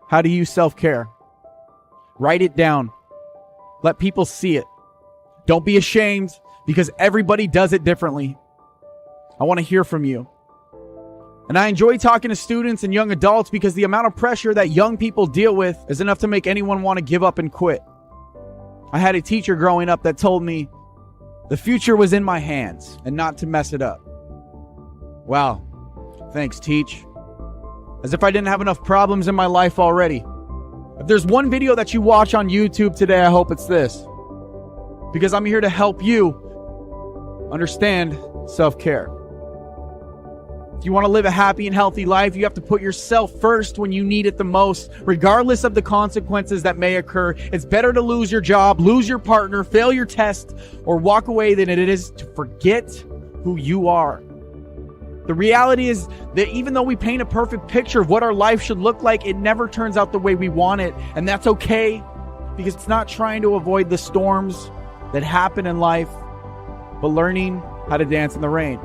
how to use self-care. Write it down. Let people see it. Don't be ashamed, because everybody does it differently. I want to hear from you. And I enjoy talking to students and young adults because the amount of pressure that young people deal with is enough to make anyone want to give up and quit. I had a teacher growing up that told me the future was in my hands and not to mess it up. Wow. Thanks, Teach. As if I didn't have enough problems in my life already. If there's one video that you watch on YouTube today, I hope it's this. Because I'm here to help you understand self-care. If you want to live a happy and healthy life, you have to put yourself first when you need it the most, regardless of the consequences that may occur. It's better to lose your job, lose your partner, fail your test, or walk away than it is to forget who you are. The reality is that even though we paint a perfect picture of what our life should look like, it never turns out the way we want it. And that's okay, because it's not trying to avoid the storms that happen in life, but learning how to dance in the rain.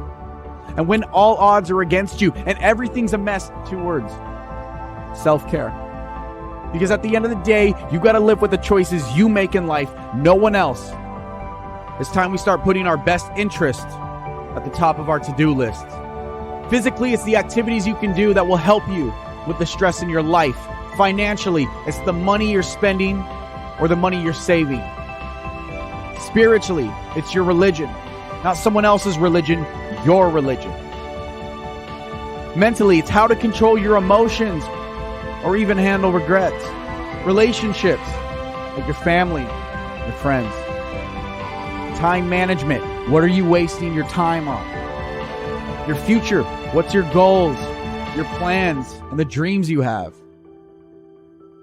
And when all odds are against you and everything's a mess, 2 words: self-care. Because at the end of the day, you got to live with the choices you make in life, no one else. It's time we start putting our best interest at the top of our to-do list. Physically, it's the activities you can do that will help you with the stress in your life. Financially, it's the money you're spending or the money you're saving. Spiritually, it's your religion, not someone else's religion, your religion. Mentally, it's how to control your emotions or even handle regrets. Relationships, like your family, your friends. Time management, what are you wasting your time on? Your future, what's your goals, your plans, and the dreams you have?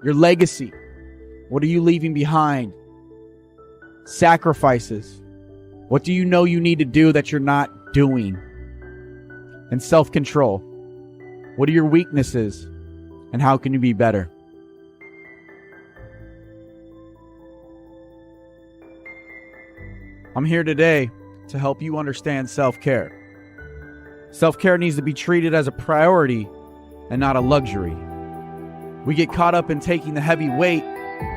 Your legacy, what are you leaving behind? Sacrifices, what do you know you need to do that you're not doing? And self-control, what are your weaknesses and how can you be better? I'm here today to help you understand self-care. Self-care needs to be treated as a priority and not a luxury. We get caught up in taking the heavy weight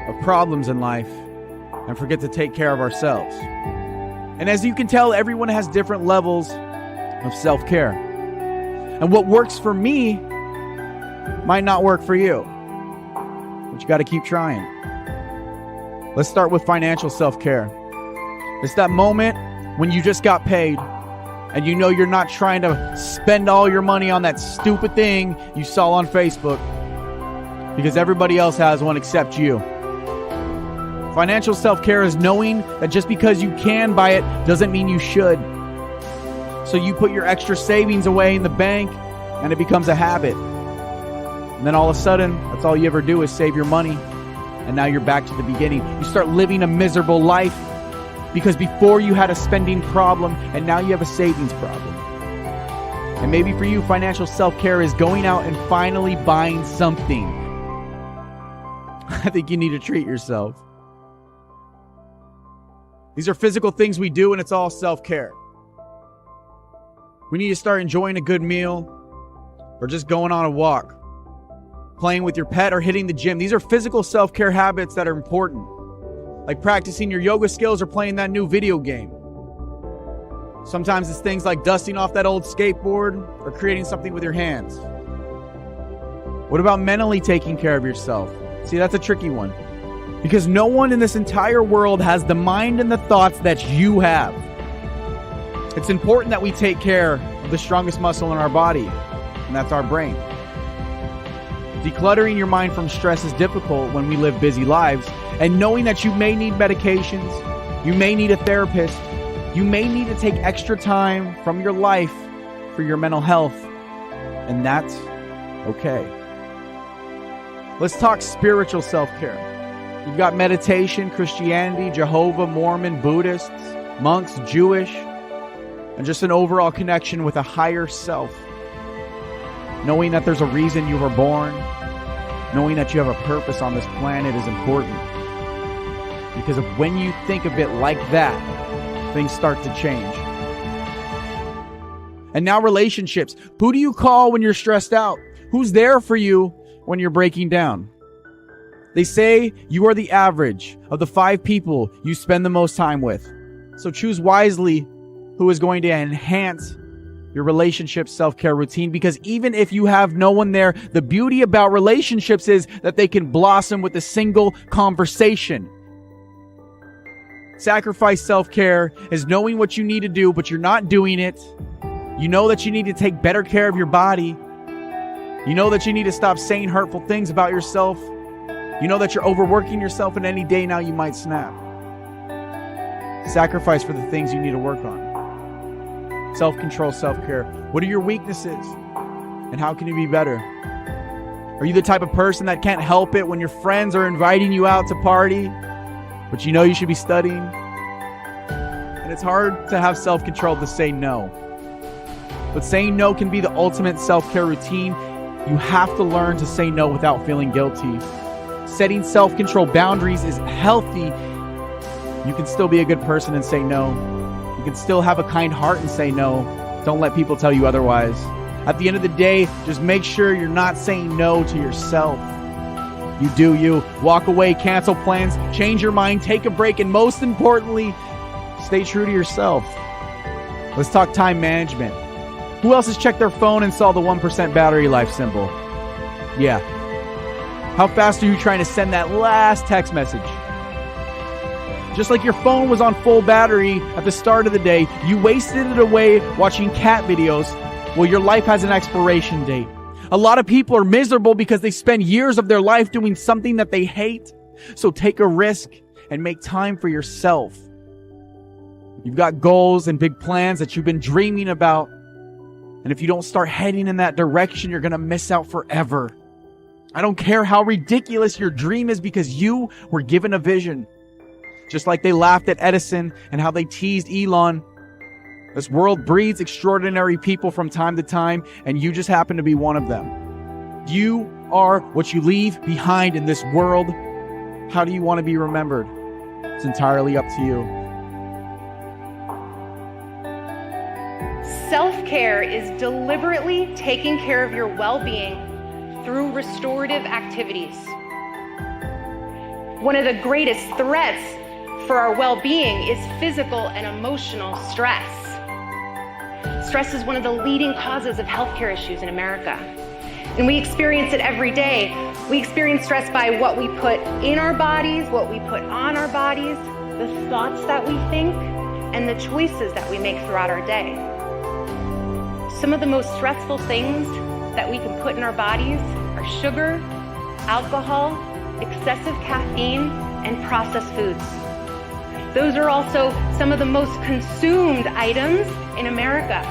of problems in life and forget to take care of ourselves. And as you can tell, everyone has different levels of self-care. And what works for me might not work for you. But you got to keep trying. Let's start with financial self-care. It's that moment when you just got paid and you know you're not trying to spend all your money on that stupid thing you saw on Facebook because everybody else has one except you. Financial self-care is knowing that just because you can buy it doesn't mean you should. So you put your extra savings away in the bank and it becomes a habit. And then all of a sudden, that's all you ever do is save your money. And now you're back to the beginning. You start living a miserable life because before you had a spending problem and now you have a savings problem. And maybe for you, financial self-care is going out and finally buying something. I think you need to treat yourself. These are physical things we do, and it's all self-care. We need to start enjoying a good meal or just going on a walk, playing with your pet or hitting the gym. These are physical self-care habits that are important, like practicing your yoga skills or playing that new video game. Sometimes it's things like dusting off that old skateboard or creating something with your hands. What about mentally taking care of yourself? See, that's a tricky one. Because no one in this entire world has the mind and the thoughts that you have. It's important that we take care of the strongest muscle in our body, and that's our brain. Decluttering your mind from stress is difficult when we live busy lives, and knowing that you may need medications, you may need a therapist, you may need to take extra time from your life for your mental health, and that's okay. Let's talk spiritual self-care. You've got meditation, Christianity, Jehovah, Mormon, Buddhists, monks, Jewish, and just an overall connection with a higher self. Knowing that there's a reason you were born, knowing that you have a purpose on this planet is important. Because when you think of it like that, things start to change. And now relationships. Who do you call when you're stressed out? Who's there for you when you're breaking down? They say you are the average of the 5 people you spend the most time with. So choose wisely who is going to enhance your relationship self-care routine, because even if you have no one there, the beauty about relationships is that they can blossom with a single conversation. Sacrifice self-care is knowing what you need to do, but you're not doing it. You know that you need to take better care of your body. You know that you need to stop saying hurtful things about yourself. You know that you're overworking yourself, and any day now you might snap. Sacrifice for the things you need to work on. Self-control, self-care. What are your weaknesses? And how can you be better? Are you the type of person that can't help it when your friends are inviting you out to party, but you know you should be studying? And it's hard to have self-control to say no. But saying no can be the ultimate self-care routine. You have to learn to say no without feeling guilty. Setting self-control boundaries is healthy. You can still be a good person and say no. You can still have a kind heart and say no. Don't let people tell you otherwise. At the end of the day, just make sure you're not saying no to yourself. You do you. Walk away, cancel plans, change your mind, take a break, and most importantly, stay true to yourself. Let's talk time management. Who else has checked their phone and saw the 1% battery life symbol? Yeah. How fast are you trying to send that last text message? Just like your phone was on full battery at the start of the day, you wasted it away watching cat videos. Well, your life has an expiration date. A lot of people are miserable because they spend years of their life doing something that they hate. So take a risk and make time for yourself. You've got goals and big plans that you've been dreaming about. And if you don't start heading in that direction, you're going to miss out forever. I don't care how ridiculous your dream is, because you were given a vision. Just like they laughed at Edison and how they teased Elon. This world breeds extraordinary people from time to time, and you just happen to be one of them. You are what you leave behind in this world. How do you want to be remembered? It's entirely up to you. Self-care is deliberately taking care of your well-being through restorative activities. One of the greatest threats for our well-being is physical and emotional stress. Stress is one of the leading causes of healthcare issues in America. And we experience it every day. We experience stress by what we put in our bodies, what we put on our bodies, the thoughts that we think, and the choices that we make throughout our day. Some of the most stressful things that we can put in our bodies are sugar, alcohol, excessive caffeine, and processed foods. Those are also some of the most consumed items in America.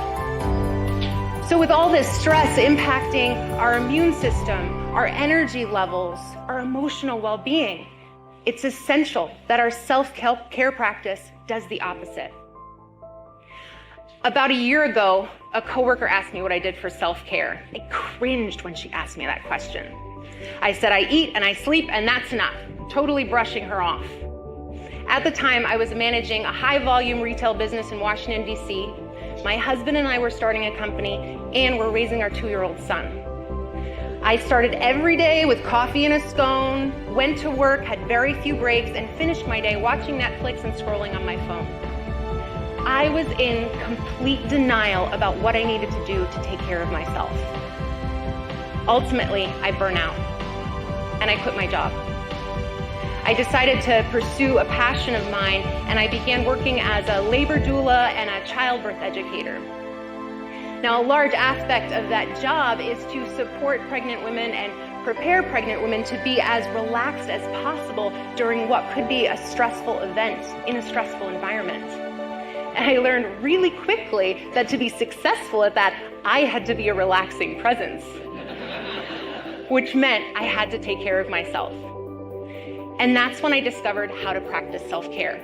So with all this stress impacting our immune system, our energy levels, our emotional well-being, it's essential that our self-care practice does the opposite. About a year ago, a coworker asked me what I did for self-care. I cringed when she asked me that question. I said, I eat and I sleep and that's enough, totally brushing her off. At the time, I was managing a high-volume retail business in Washington, D.C. My husband and I were starting a company, and we're raising our 2-year-old son. I started every day with coffee and a scone, went to work, had very few breaks, and finished my day watching Netflix and scrolling on my phone. I was in complete denial about what I needed to do to take care of myself. Ultimately, I burned out, and I quit my job. I decided to pursue a passion of mine, and I began working as a labor doula and a childbirth educator. Now, a large aspect of that job is to support pregnant women and prepare pregnant women to be as relaxed as possible during what could be a stressful event in a stressful environment. And I learned really quickly that to be successful at that, I had to be a relaxing presence, which meant I had to take care of myself. And that's when I discovered how to practice self-care.